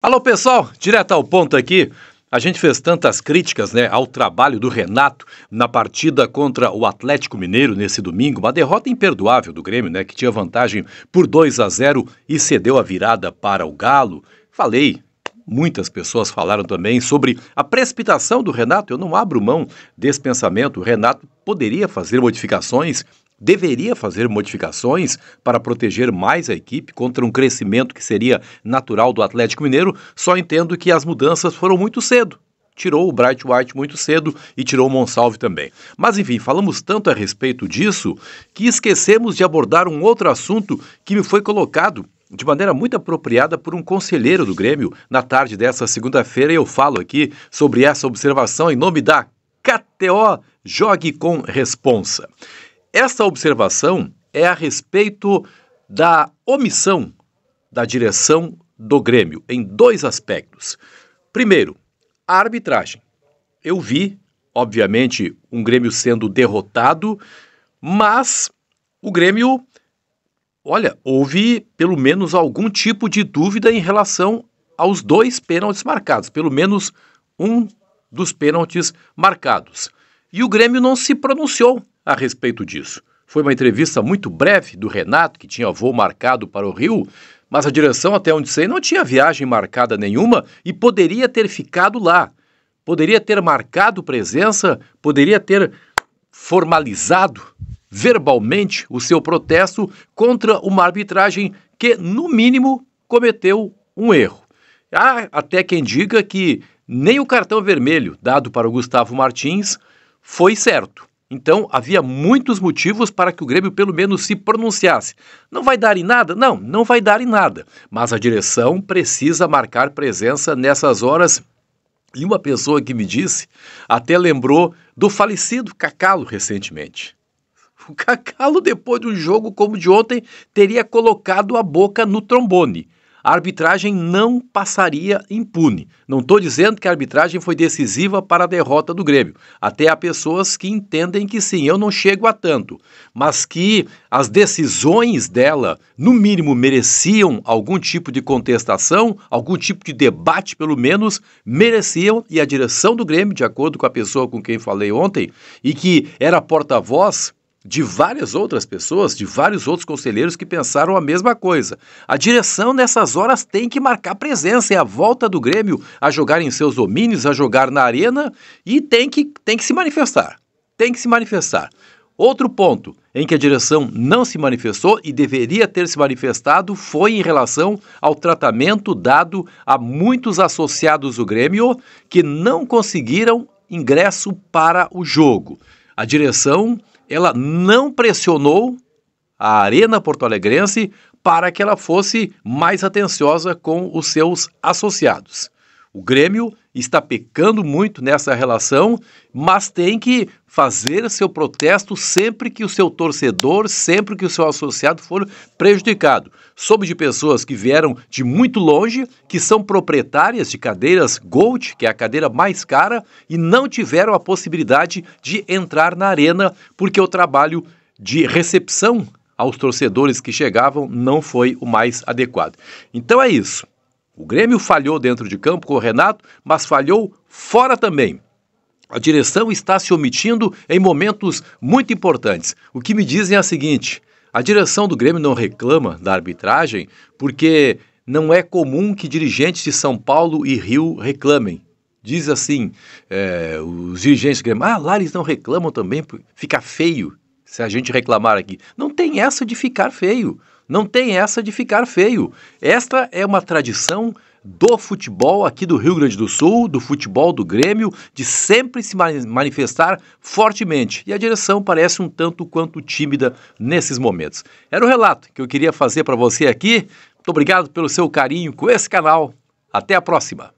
Alô pessoal, direto ao ponto aqui. A gente fez tantas críticas, ao trabalho do Renato na partida contra o Atlético Mineiro nesse domingo, uma derrota imperdoável do Grêmio, que tinha vantagem por 2-0 e cedeu a virada para o Galo. Falei, muitas pessoas falaram também sobre a precipitação do Renato. Eu não abro mão desse pensamento. O Renato poderia fazer modificações, deveria fazer modificações para proteger mais a equipe contra um crescimento que seria natural do Atlético Mineiro. Só entendo que as mudanças foram muito cedo. Tirou o Bright White muito cedo e tirou o Monsalve também. Mas enfim, falamos tanto a respeito disso que esquecemos de abordar um outro assunto que me foi colocado de maneira muito apropriada por um conselheiro do Grêmio na tarde dessa segunda-feira, e eu falo aqui sobre essa observação em nome da KTO Jogue com Responsa. Essa observação é a respeito da omissão da direção do Grêmio em dois aspectos. Primeiro, a arbitragem. Eu vi, obviamente, um Grêmio sendo derrotado, mas o Grêmio, houve pelo menos algum tipo de dúvida em relação aos dois pênaltis marcados, pelo menos um dos pênaltis marcados. E o Grêmio não se pronunciou a respeito disso. Foi uma entrevista muito breve do Renato, que tinha voo marcado para o Rio, mas a direção, até onde sei, não tinha viagem marcada nenhuma e poderia ter ficado lá. Poderia ter marcado presença, poderia ter formalizado verbalmente o seu protesto contra uma arbitragem que, no mínimo, cometeu um erro. Há até quem diga que nem o cartão vermelho dado para o Gustavo Martins foi certo. Então, havia muitos motivos para que o Grêmio pelo menos se pronunciasse. Não vai dar em nada? Não vai dar em nada. Mas a direção precisa marcar presença nessas horas. E uma pessoa que me disse, até lembrou do falecido Cacalo recentemente. O Cacalo, depois de um jogo como o de ontem, teria colocado a boca no trombone. A arbitragem não passaria impune. Não estou dizendo que a arbitragem foi decisiva para a derrota do Grêmio. Até há pessoas que entendem que sim, eu não chego a tanto. Mas que as decisões dela, no mínimo, mereciam algum tipo de contestação, algum tipo de debate, pelo menos, mereciam. E a direção do Grêmio, de acordo com a pessoa com quem falei ontem, e que era porta-voz de várias outras pessoas, de vários outros conselheiros que pensaram a mesma coisa. A direção nessas horas tem que marcar presença, é a volta do Grêmio a jogar em seus domínios, a jogar na arena, e tem que se manifestar. Tem que se manifestar. Outro ponto em que a direção não se manifestou e deveria ter se manifestado foi em relação ao tratamento dado a muitos associados do Grêmio que não conseguiram ingresso para o jogo. A direção, ela não pressionou a Arena Porto-Alegrense para que ela fosse mais atenciosa com os seus associados. O Grêmio está pecando muito nessa relação, mas tem que fazer seu protesto sempre que o seu torcedor, sempre que o seu associado for prejudicado. Soube de pessoas que vieram de muito longe, que são proprietárias de cadeiras Gold, que é a cadeira mais cara, e não tiveram a possibilidade de entrar na arena, porque o trabalho de recepção aos torcedores que chegavam não foi o mais adequado. Então é isso. O Grêmio falhou dentro de campo com o Renato, mas falhou fora também. A direção está se omitindo em momentos muito importantes. O que me dizem é o seguinte: a direção do Grêmio não reclama da arbitragem porque não é comum que dirigentes de São Paulo e Rio reclamem. Diz assim, os dirigentes do Grêmio, lá eles não reclamam também, fica feio se a gente reclamar aqui. Não tem essa de ficar feio. Não tem essa de ficar feio. Esta é uma tradição do futebol aqui do Rio Grande do Sul, do futebol do Grêmio, de sempre se manifestar fortemente. E a direção parece um tanto quanto tímida nesses momentos. Era o relato que eu queria fazer para você aqui. Muito obrigado pelo seu carinho com esse canal. Até a próxima.